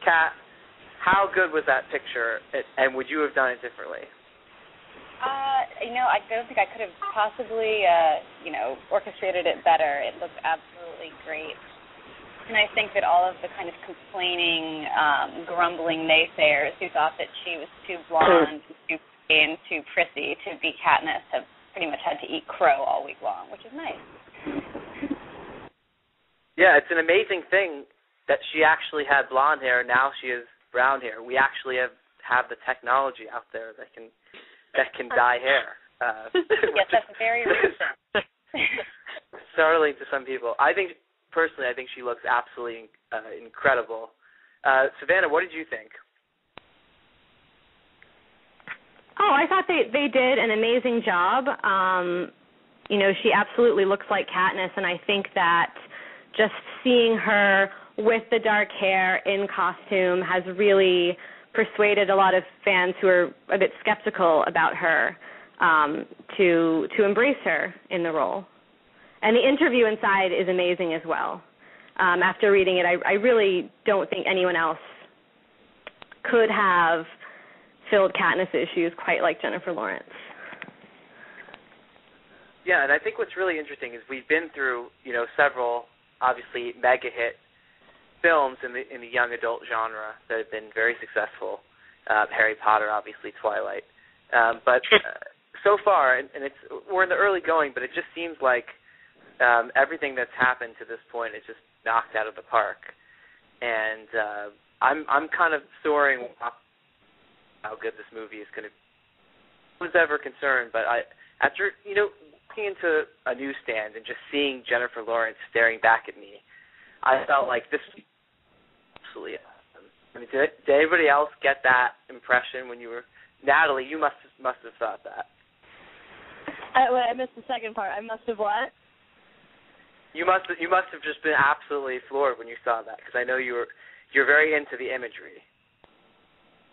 Kat, how good was that picture, and would you have done it differently? I don't think I could have possibly, orchestrated it better. It looked absolutely great. And I think that all of the kind of complaining, grumbling naysayers who thought that she was too blonde, too pretty, and too prissy to be Katniss have pretty much had to eat crow all week long, which is nice. Yeah, it's an amazing thing that she actually had blonde hair. Now she has brown hair. We actually have the technology out there that can dye hair. Yes, that's very recent. Startling to some people. Personally, I think she looks absolutely incredible. Savanna, what did you think? Oh, I thought they did an amazing job. She absolutely looks like Katniss, and I think that just seeing her with the dark hair in costume has really persuaded a lot of fans who are a bit skeptical about her to embrace her in the role. And the interview inside is amazing as well. After reading it, I really don't think anyone else could have filled Katniss's shoes quite like Jennifer Lawrence. Yeah, and I think what's really interesting is we've been through, several obviously mega hit films in the young adult genre that have been very successful. Harry Potter, obviously, Twilight. But so far, and we're in the early going, but it just seems like everything that's happened to this point is just knocked out of the park. And I'm kind of soaring how good this movie is going to be. I was ever concerned, but after walking into a newsstand and just seeing Jennifer Lawrence staring back at me, I felt like this was absolutely awesome. I mean, did anybody else get that impression when you were Natalie? You must have thought that. I missed the second part. I must have what? You must have just been absolutely floored when you saw that, because I know you're very into the imagery.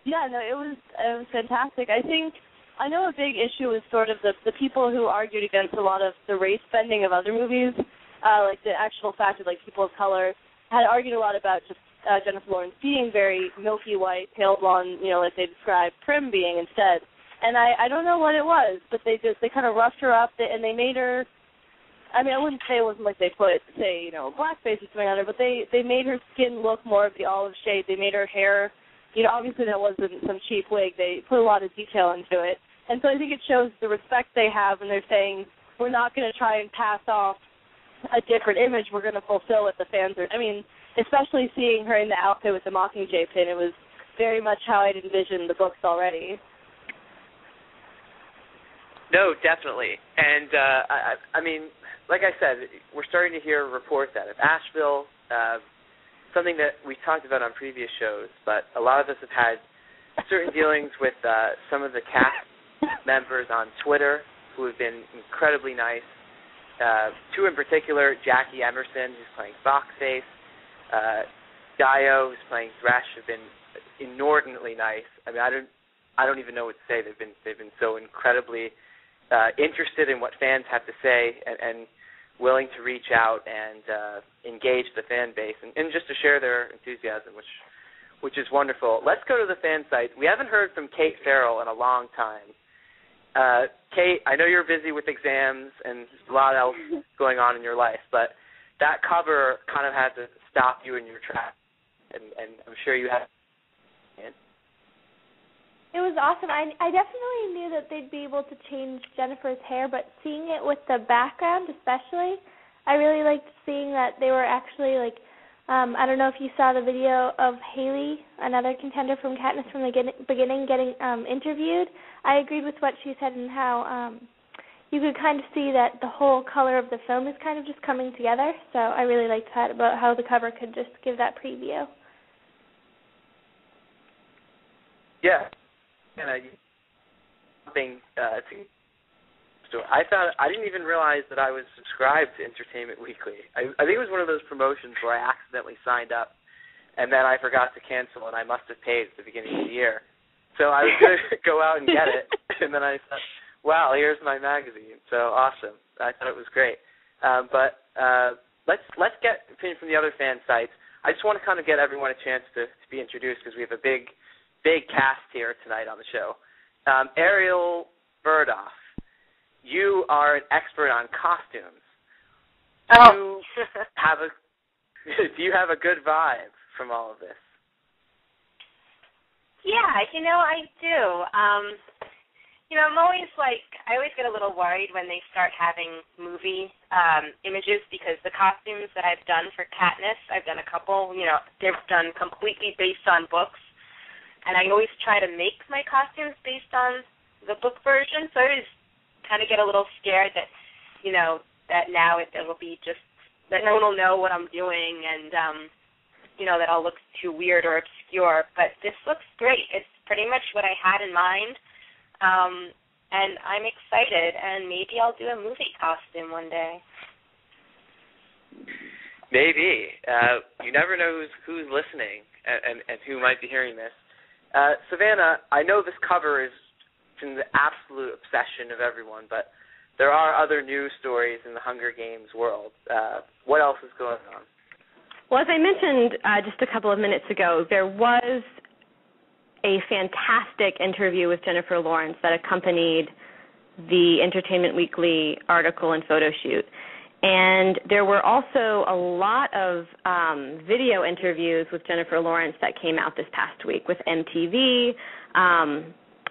Yeah, no, it was fantastic. I know a big issue is sort of the people who argued against a lot of the race bending of other movies, like the actual fact of like people of color had argued a lot about just Jennifer Lawrence being very milky white, pale blonde, like they described Prim being instead. And I don't know what it was, but they kind of roughed her up and they made her. I mean, I wouldn't say it wasn't like they put, blackface or something on her, but they made her skin look more of the olive shade. They made her hair, obviously that wasn't some cheap wig. They put a lot of detail into it. And so I think it shows the respect they have when they're saying, we're not going to try and pass off a different image. We're going to fulfill what the fans are. I mean, especially seeing her in the outfit with the Mockingjay pin, it was very much how I'd envisioned the books already. No, definitely. And, I mean, like I said, we're starting to hear reports out of Asheville, something that we talked about on previous shows, but a lot of us have had certain dealings with some of the cast members on Twitter who have been incredibly nice. Two in particular, Jackie Emerson, who's playing Foxface, Dio, who's playing Thresh, have been inordinately nice. I mean, I don't even know what to say. They've been so incredibly interested in what fans have to say and willing to reach out and engage the fan base and just to share their enthusiasm, which is wonderful. Let's go to the fan site. We haven't heard from Kate Farrell in a long time. Kate, I know you're busy with exams and a lot else going on in your life, but that cover kind of had to stop you in your tracks, and I'm sure you have. It was awesome. I definitely knew that they'd be able to change Jennifer's hair, but seeing it with the background especially, I really liked seeing that they were actually like, I don't know if you saw the video of Haley, another contender from Katniss from the beginning, getting interviewed. I agreed with what she said and how you could kind of see that the whole color of the film is kind of just coming together. So I really liked that about how the cover could just give that preview. Yeah. And I didn't even realize that I was subscribed to Entertainment Weekly. I think it was one of those promotions where I accidentally signed up, and then I forgot to cancel, and I must have paid at the beginning of the year. So I was going to go out and get it, and then I thought, wow, here's my magazine. So awesome. I thought it was great. But let's get opinion from the other fan sites. I just want to kind of get everyone a chance to be introduced because we have a big cast here tonight on the show. Ariel Birdoff, you are an expert on costumes. Oh. Do you have a good vibe from all of this? Yeah, I do. I'm always I always get a little worried when they start having movie images because the costumes that I've done for Katniss, I've done a couple, they're done completely based on books. And I always try to make my costumes based on the book version, so I always kind of get a little scared that, that now it'll be just, that no one will know what I'm doing and, that I'll look too weird or obscure. But this looks great. It's pretty much what I had in mind. And I'm excited, and maybe I'll do a movie costume one day. Maybe. You never know who's listening and who might be hearing this. Savanna, I know this cover is in the absolute obsession of everyone, but there are other news stories in the Hunger Games world. What else is going on? Well, as I mentioned just a couple of minutes ago, there was a fantastic interview with Jennifer Lawrence that accompanied the Entertainment Weekly article and photo shoot. And there were also a lot of video interviews with Jennifer Lawrence that came out this past week with MTV,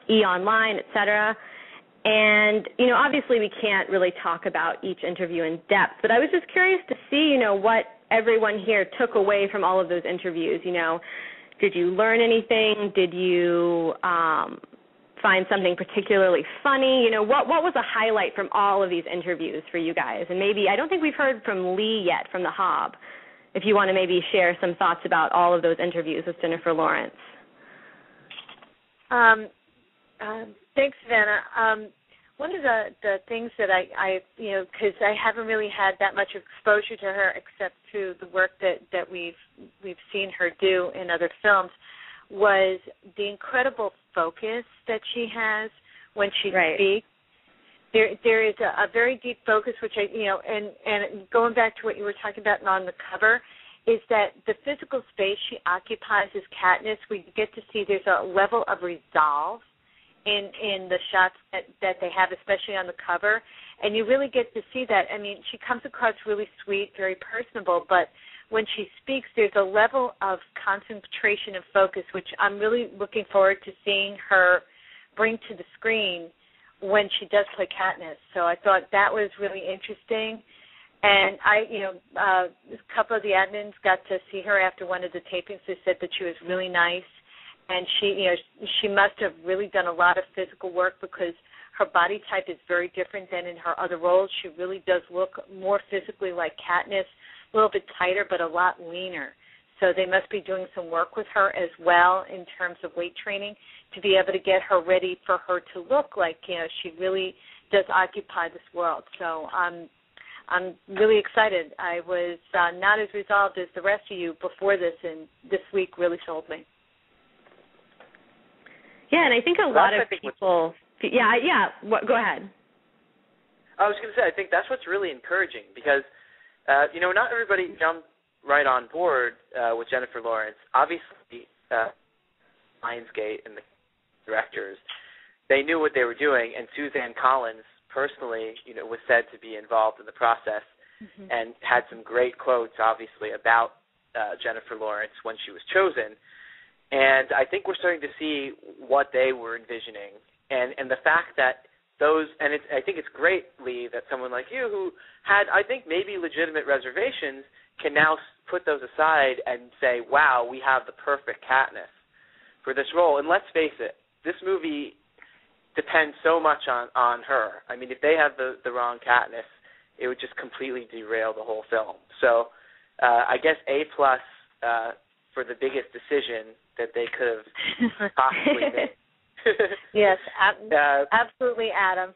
E! Online, et cetera. And, obviously we can't really talk about each interview in depth, but I was just curious to see, what everyone here took away from all of those interviews. Did you learn anything? Did you find something particularly funny? What was a highlight from all of these interviews for you guys? And maybe, I don't think we've heard from Lee yet from the Hob, if you want to maybe share some thoughts about all of those interviews with Jennifer Lawrence. Thanks, Savanna. One of the things that I because I haven't really had that much exposure to her except to the work that we've seen her do in other films, was the incredible focus that she has when she speaks. There is a very deep focus, which and going back to what you were talking about on the cover, is that the physical space she occupies as Katniss, we get to see there's a level of resolve in the shots that they have, especially on the cover, and you really get to see that. I mean, she comes across really sweet, very personable, but when she speaks, there's a level of concentration and focus, which I'm really looking forward to seeing her bring to the screen when she does play Katniss. So I thought that was really interesting. And a couple of the admins got to see her after one of the tapings. They said that she was really nice. And she must have really done a lot of physical work because her body type is very different than in her other roles. She really does look more physically like Katniss, a little bit tighter but a lot leaner. So they must be doing some work with her as well in terms of weight training to be able to get her ready for her to look like, she really does occupy this world. So I'm really excited. I was not as resolved as the rest of you before this, and this week really sold me. Yeah, and I think a lot of people. Go ahead. I was going to say, I think that's what's really encouraging because, not everybody jumped right on board with Jennifer Lawrence. Obviously, Lionsgate and the directors, they knew what they were doing, and Suzanne Collins personally, was said to be involved in the process and had some great quotes, obviously, about Jennifer Lawrence when she was chosen. And I think we're starting to see what they were envisioning. And the fact that I think it's great, Lee, that someone like you who had, I think, maybe legitimate reservations can now put those aside and say, wow, we have the perfect Katniss for this role. And let's face it, this movie depends so much on her. I mean, if they have the wrong Katniss, it would just completely derail the whole film. So I guess A+ for the biggest decision that they could have possibly made. Yes, absolutely, Adam.